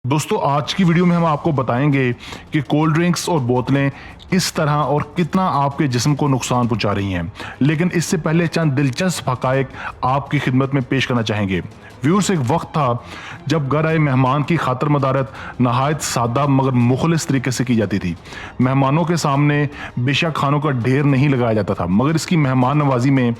दोस्तों आज की वीडियो में हम आपको बताएंगे कि कोल्ड ड्रिंक्स और बोतलें किस तरह और कितना आपके जिस्म को नुकसान पहुंचा रही हैं। लेकिन इससे पहले चंद दिलचस्प हकायक आपकी खिदमत में पेश करना चाहेंगे। व्यूअर्स, एक वक्त था जब घर आए मेहमान की खातर मदारत नहायत सादा मगर मुखलिस तरीके से की जाती थी। मेहमानों के सामने बेशक खानों का ढेर नहीं लगाया जाता था, मगर इसकी मेहमान नवाजी में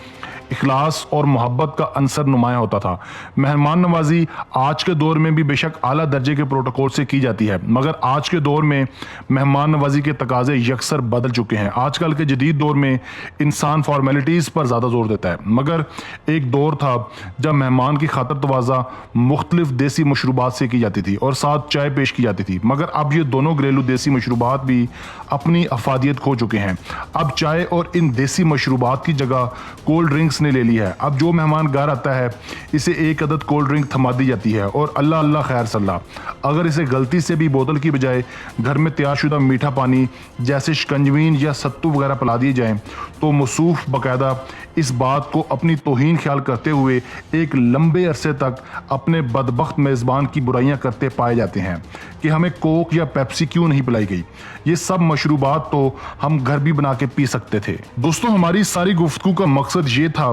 इखलास और मोहब्बत का अंसर नुमाया होता था। मेहमान नवाजी आज के दौर में भी बेशक आला दर्जे के प्रोटोकॉल से की जाती है, मगर आज के दौर में मेहमान नवाजी के तकाजे यकसर बदल चुके हैं। आजकल के जदीद दौर में इंसान फॉर्मेलिटीज़ पर ज़्यादा जोर देता है, मगर एक दौर था जब मेहमान की खातर तवाज़ा मुख्तलिफ देसी मशरूबात से की जाती थी और साथ चाय पेश की जाती थी। मगर अब ये दोनों घरेलू देसी मशरूबात भी अपनी अफादियत खो चुके हैं। अब चाय और इन देसी मशरूबात की जगह कोल्ड ड्रिंक्स ने ले ली है। अब जो मेहमान घर आता है इसे एक अदद कोल्ड ड्रिंक थमा दी जाती है और अल्लाह अल्लाह खैर सल्लाह। अगर इसे गलती से भी बोतल की बजाय घर में तैयारशुदा मीठा पानी जैसे शिकंजवीन या सत्तू वगैरह पिला दिए जाएं तो मसूफ बाकायदा इस बात को अपनी तौहीन ख्याल करते हुए एक लंबे अरसे तक अपने बदबख्त मेज़बान की बुराइयां करते पाए जाते हैं कि हमें कोक या पेप्सी क्यों नहीं पिलाई गई। ये सब मशरूबात तो हम घर भी बना के पी सकते थे। दोस्तों, हमारी सारी गुफ्तगू का मकसद ये था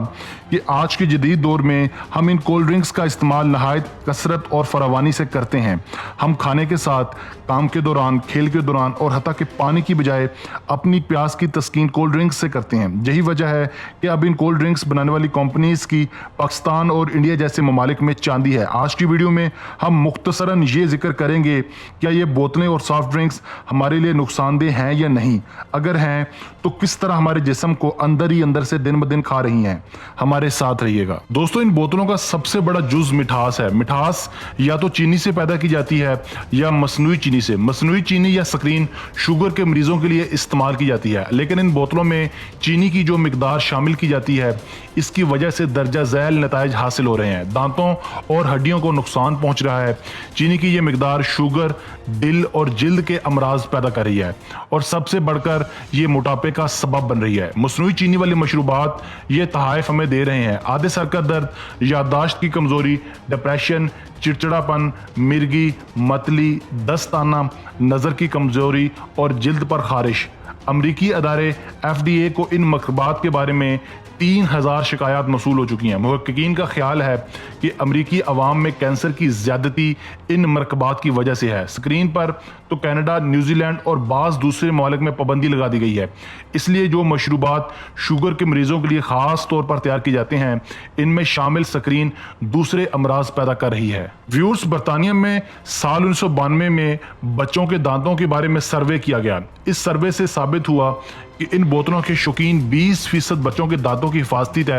कि आज के जदीद दौर में हम इन कोल्ड ड्रिंक्स का इस्तेमाल नहायत कसरत और फरावानी से करते हैं। हम खाने के साथ, काम के दौरान, खेल के दौरान और हत्ता के पानी की बजाय अपनी प्यास की तस्कीन कोल्ड ड्रिंक्स से करते हैं। यही वजह है कि अब इन कोल्ड ड्रिंक्स बनाने वाली कंपनीज की पाकिस्तान और इंडिया जैसे ममालिक में चांदी है। आज की वीडियो में हम मुख्तसरन ये जिक्र करेंगे क्या ये बोतलें और सॉफ्ट ड्रिंक्स हमारे लिए नुकसानदेह हैं या नहीं। अगर हैं तो किस तरह हमारे जिस्म को अंदर ही अंदर से दिन ब दिन खा रही हैं। हमारे साथ रहिएगा। दोस्तों, इन बोतलों का सबसे बड़ा जुज मिठास है। मिठास या तो चीनी से पैदा की जाती है या मसनूई चीनी से। मसनूई चीनी या सक्रीन शुगर के मरीजों के लिए इस्तेमाल की जाती है, लेकिन इन बोतलों में चीनी की जो मिकदार शामिल की जाती है इसकी वजह से दर्जा झैल नताइज हासिल हो रहे हैं। दांतों और हड्डियों को नुकसान पहुंच रहा है। चीनी की यह मिकदार शुगर, दिल और जिल्द के अमराज पैदा कर रही है और सबसे बढ़कर ये मोटापे का सबब बन रही है। मसनूई चीनी वाली मशरूबात ये तहाइफ हमें दे रहे हैं आधे सर का दर्द, याददाश्त की कमजोरी, डिप्रेशन, चिड़चिड़ापन, मिर्गी, मतली, दस्त आना, नज़र की कमजोरी और जिल्द पर खारिश। अमरीकी अदारे FDA को इन मशरूबात के बारे में 3000 शिकायत मसूल हो चुकी हैं। मुहक्किकीन का ख्याल है कि अमरीकी अवाम में कैंसर की ज्यादती इन मरकबात की वजह से है। स्क्रीन पर तो कनाडा, न्यूजीलैंड और बाज़ दूसरे ममालिक में पाबंदी लगा दी गई है। इसलिए जो मशरूबात शुगर के मरीजों के लिए ख़ास तौर पर तैयार किए जाते हैं इनमें शामिल स्क्रीन दूसरे अमराज पैदा कर रही है। व्यूअर्स, बरतानिया में साल 1992 में बच्चों के दांतों के बारे में सर्वे किया गया। इस सर्वे से साबित हुआ कि इन बोतलों के शौकीन 20% बच्चों के दांतों की हिफाजती तय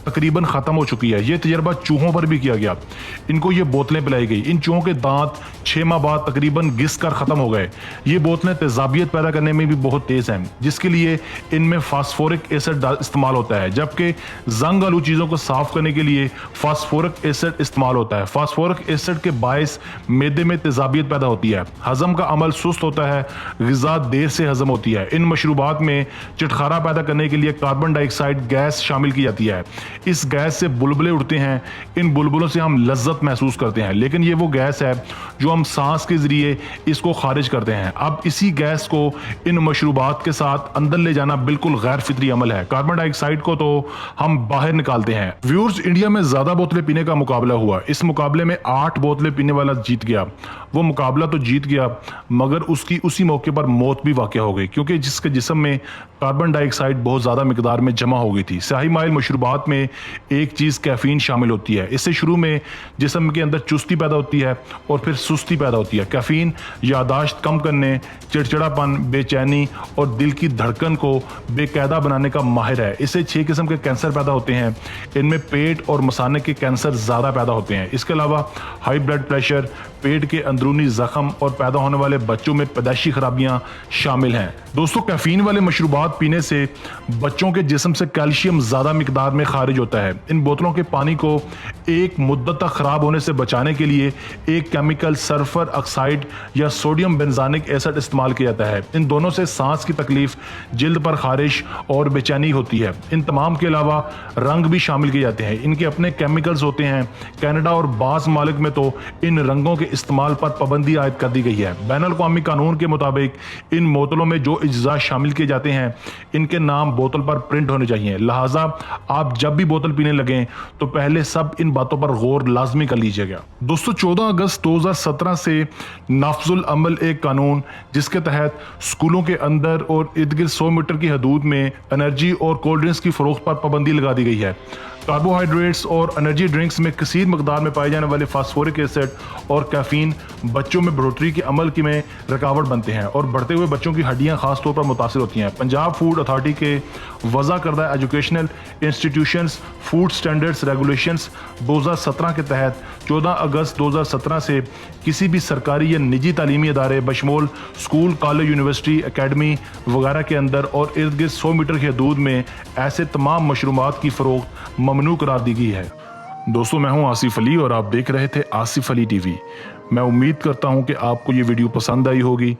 तकरीबन ख़त्म हो चुकी है। यह तजर्बा चूहों पर भी किया गया। इनको ये बोतलें पिलाई गई। इन चूहों के दांत 6 माह बाद तकरीबन घिस कर ख़त्म हो गए। ये बोतलें तेजाबियत पैदा करने में भी बहुत तेज़ हैं, जिसके लिए इनमें फास्फोरिक एसिड इस्तेमाल होता है, जबकि जंग आलू चीज़ों को साफ़ करने के लिए फास्फोरिक एसिड इस्तेमाल होता है। फास्फोरिक एसिड के बायस मैदे में तेजाबियत पैदा होती है, हज़म का अमल सुस्त होता है, ग़िज़ा देर से हज़म होती है। इन मशरूबात में चिटखारा पैदा करने के लिए कार्बन डाइऑक्साइड गैस शामिल की जाती है। इस गैस से बुलबुले उठते हैं। इन बुलबुलों से हम लज्जत महसूस करते हैं, लेकिन ये वो गैस है जो हम सांस के जरिए इसको खारिज करते हैं। अब इसी गैस को इन मशरूबात के साथ अंदर ले जाना बिल्कुल गैर फितरी अमल है। कार्बन डाइऑक्साइड को तो हम बाहर निकालते हैं। व्यूअर्स, इंडिया में ज्यादा बोतलें पीने का मुकाबला हुआ। इस मुकाबले में 8 बोतलें पीने वाला जीत गया। वो मुकाबला तो जीत गया, मगर उसकी उसी मौके पर मौत भी वाक़या हो गई, क्योंकि जिसके जिस्म में कार्बन डाइऑक्साइड बहुत ज़्यादा मिकदार में जमा हो गई थी। स्याही माइल मशरूबात में एक चीज़ कैफीन शामिल होती है। इससे शुरू में जिस्म के अंदर चुस्ती पैदा होती है और फिर सुस्ती पैदा होती है। कैफीन यादाश्त कम करने, चिड़चिड़ापन, बेचैनी और दिल की धड़कन को बेकायदा बनाने का माहिर है। इससे 6 किस्म के कैंसर पैदा होते हैं। इनमें पेट और मसाने के कैंसर ज़्यादा पैदा होते हैं। इसके अलावा हाई ब्लड प्रेशर, पेट के अंदरूनी जख्म और पैदा होने वाले बच्चों में पैदाइशी खराबियां शामिल हैं। दोस्तों, कैफीन वाले मशरूबात पीने से बच्चों के जिस्म से कैल्शियम ज़्यादा मिकदार में खारिज होता है। इन बोतलों के पानी को एक मुद्दत तक ख़राब होने से बचाने के लिए एक केमिकल सल्फर ऑक्साइड या सोडियम बेंजानिक एसिड इस्तेमाल किया जाता है। इन दोनों से सांस की तकलीफ, जिल्द पर खारिश और बेचैनी होती है। इन तमाम के अलावा रंग भी शामिल किए जाते हैं। इनके अपने केमिकल्स होते हैं। कनाडा और बाज़ ममालिक में तो इन रंगों के इस्तेमाल पर पाबंदी आयद कर दी गई है। बैनुल-अक़वामी कानून के मुताबिक इन बोतलों में जो अज्जा शामिल किए जाते हैं इनके नाम बोतल पर प्रिंट होने चाहिए। लिहाजा आप जब भी बोतल पीने लगें तो पहले सब इन बातों पर गौर लाजमी कर लीजिएगा। दोस्तों 14 अगस्त 2017 से नाफजुल अमल एक कानून जिसके तहत स्कूलों के अंदर और इर्द गिर्द 100 मीटर की हदूद में एनर्जी और कोल्ड ड्रिंक्स की फरोख्त पर पाबंदी लगा दी गई है। कार्बोहाइड्रेट्स और एनर्जी ड्रिंक्स में कसीर मकदार में पाए जाने वाले फास्फोरिक एसिड और कैफीन बच्चों में बढ़ोतरी के अमल की में रुकावट बनते हैं और बढ़ते हुए बच्चों की हड्डियां खास तौर पर मुतासिर होती हैं। पंजाब फूड अथॉरिटी के वज़ा करदा educational institutions food standards regulations 2017 के तहत 14 अगस्त 2017 से किसी भी सरकारी या निजी तालीमी अदारे बशमूल स्कूल, कॉलेज, यूनिवर्सिटी, एकेडमी वगैरह के अंदर और इर्द गिर्द 100 मीटर की हदूद में ऐसे तमाम मशरूबात की फ़रोख्त ममनू करार दी गई है। दोस्तों मैं हूं आसिफ अली और आप देख रहे थे आसिफ अली टीवी। मैं उम्मीद करता हूं कि आपको ये वीडियो पसंद आई होगी।